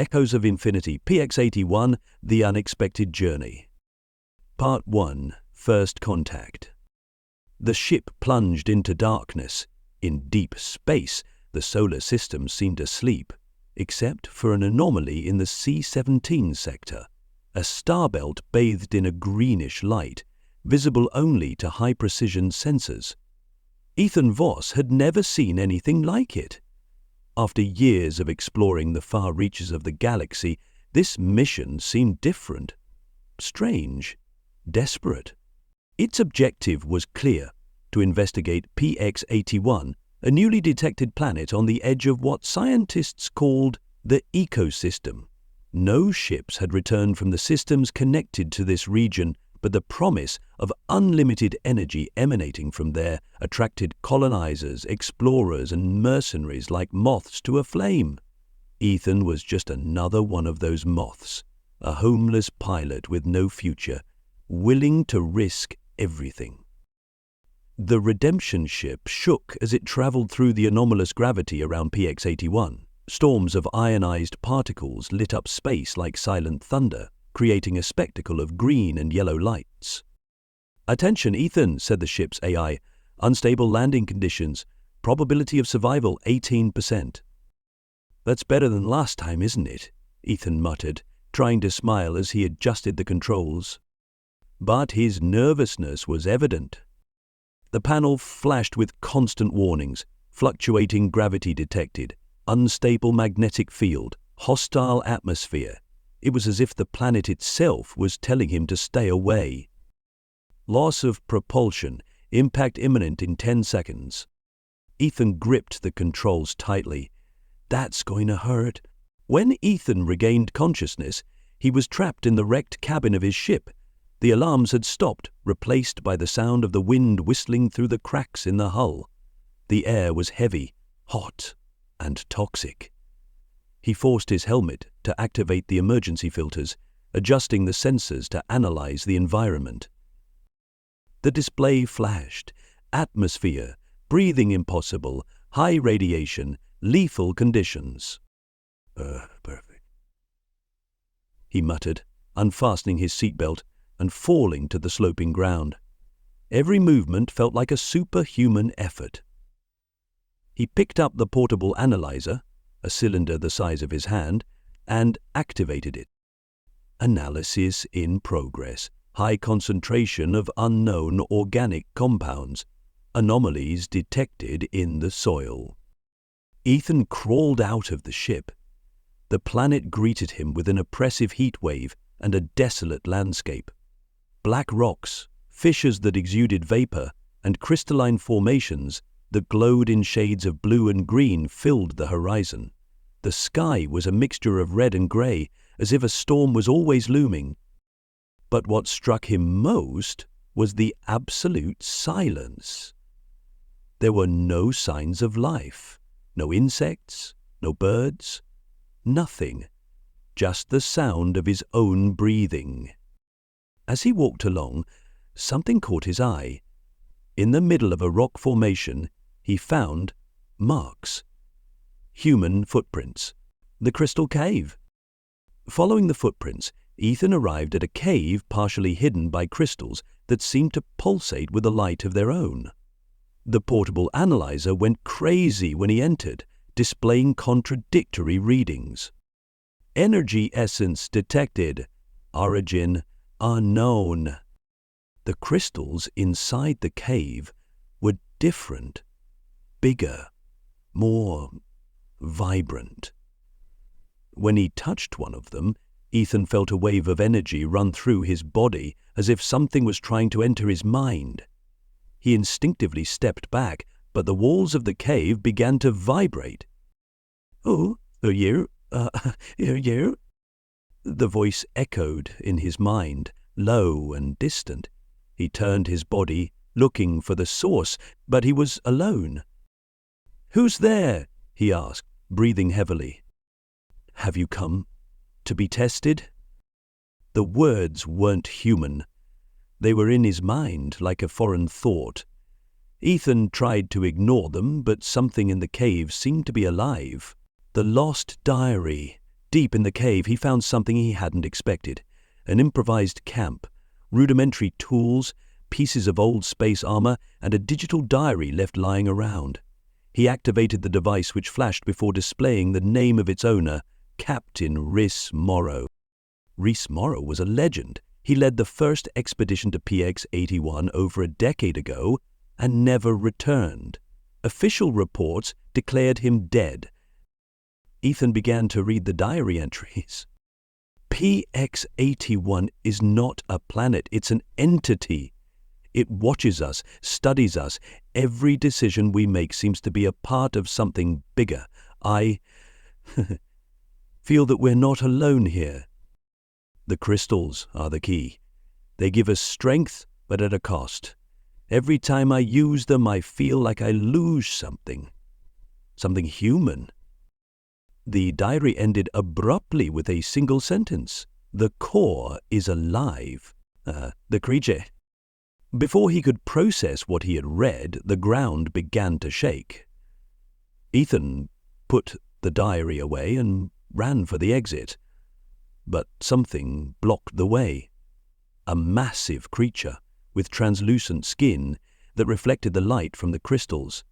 Echoes of Infinity, PX-81, The Unexpected Journey. Part 1. First Contact. The ship plunged into darkness. In deep space, the solar system seemed asleep, except for an anomaly in the C-17 sector, a star belt bathed in a greenish light, visible only to high-precision sensors. Ethan Voss had never seen anything like it. After years of exploring the far reaches of the galaxy, this mission seemed different, strange, desperate. Its objective was clear: to investigate PX-81, a newly detected planet on the edge of what scientists called the ecosystem. No ships had returned from the systems connected to this region, but the promise of unlimited energy emanating from there attracted colonizers, explorers, and mercenaries like moths to a flame. Ethan was just another one of those moths, a homeless pilot with no future, willing to risk everything. The redemption ship shook as it traveled through the anomalous gravity around PX-81. Storms of ionized particles lit up space like silent thunder, creating a spectacle of green and yellow lights. "Attention, Ethan," said the ship's AI. "Unstable landing conditions. Probability of survival 18%. "That's better than last time, isn't it?" Ethan muttered, trying to smile as he adjusted the controls. But his nervousness was evident. The panel flashed with constant warnings: fluctuating gravity detected, unstable magnetic field, hostile atmosphere. It was as if the planet itself was telling him to stay away. Loss of propulsion, impact imminent in 10 seconds. Ethan gripped the controls tightly. That's going to hurt. When Ethan regained consciousness, he was trapped in the wrecked cabin of his ship. The alarms had stopped, replaced by the sound of the wind whistling through the cracks in the hull. The air was heavy, hot, and toxic. He forced his helmet to activate the emergency filters, adjusting the sensors to analyze the environment. The display flashed: atmosphere, breathing impossible, high radiation, lethal conditions. Perfect," he muttered, unfastening his seatbelt and falling to the sloping ground. Every movement felt like a superhuman effort. He picked up the portable analyzer, a cylinder the size of his hand, and activated it. Analysis in progress. High concentration of unknown organic compounds. Anomalies detected in the soil. Ethan crawled out of the ship. The planet greeted him with an oppressive heat wave and a desolate landscape. Black rocks, fissures that exuded vapor, and crystalline formations that glowed in shades of blue and green filled the horizon. The sky was a mixture of red and gray, as if a storm was always looming. But what struck him most was the absolute silence. There were no signs of life, no insects, no birds, nothing, just the sound of his own breathing. As he walked along, something caught his eye. In the middle of a rock formation, he found marks. Human footprints. The crystal cave. Following the footprints, Ethan arrived at a cave partially hidden by crystals that seemed to pulsate with a light of their own. The portable analyzer went crazy when he entered, displaying contradictory readings. Energy essence detected. Origin unknown. The crystals inside the cave were different, bigger, more vibrant. When he touched one of them, Ethan felt a wave of energy run through his body as if something was trying to enter his mind. He instinctively stepped back, but the walls of the cave began to vibrate. "Oh, are you? You?" The voice echoed in his mind, low and distant. He turned his body, looking for the source, but he was alone. "Who's there?" he asked, breathing heavily. "Have you come to be tested?" The words weren't human. They were in his mind like a foreign thought. Ethan tried to ignore them, but something in the cave seemed to be alive. The lost diary, Deep in the cave, he found something he hadn't expected: an improvised camp, rudimentary tools, pieces of old space armor, and a digital diary left lying around. He activated the device, which flashed before displaying the name of its owner, Captain Rhys Morrow. Rhys Morrow was a legend. He led the first expedition to PX-81 over a decade ago and never returned. Official reports declared him dead. Ethan began to read the diary entries. PX-81 is not a planet, it's an entity. It watches us, studies us. Every decision we make seems to be a part of something bigger. I feel that we're not alone here. The crystals are the key. They give us strength, but at a cost. Every time I use them, I feel like I lose something human. The diary ended abruptly with a single sentence: "The core is alive." The creature. Before he could process what he had read, the ground began to shake. Ethan put the diary away and ran for the exit. But something blocked the way. A massive creature with translucent skin that reflected the light from the crystals.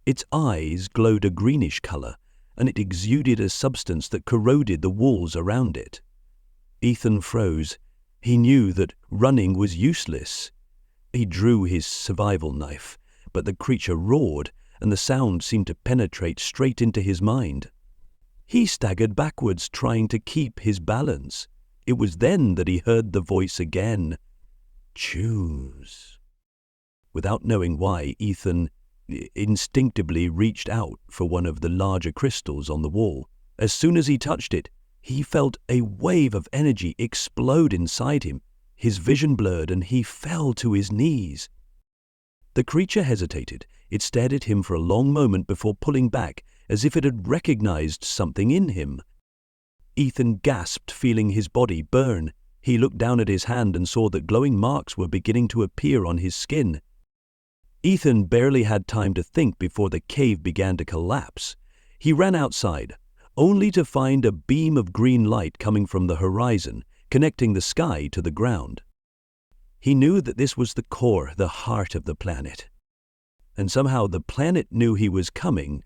Its eyes glowed a greenish color, and it exuded a substance that corroded the walls around it. Ethan froze. He knew that running was useless. He drew his survival knife, but the creature roared, and the sound seemed to penetrate straight into his mind. He staggered backwards, trying to keep his balance. It was then that he heard the voice again. "Choose." Without knowing why, Ethan instinctively reached out for one of the larger crystals on the wall. As soon as he touched it, he felt a wave of energy explode inside him. His vision blurred and he fell to his knees. The creature hesitated. It stared at him for a long moment before pulling back, as if it had recognized something in him. Ethan gasped, feeling his body burn. He looked down at his hand and saw that glowing marks were beginning to appear on his skin. Ethan barely had time to think before the cave began to collapse. He ran outside, only to find a beam of green light coming from the horizon, connecting the sky to the ground. He knew that this was the core, the heart of the planet. And somehow the planet knew he was coming,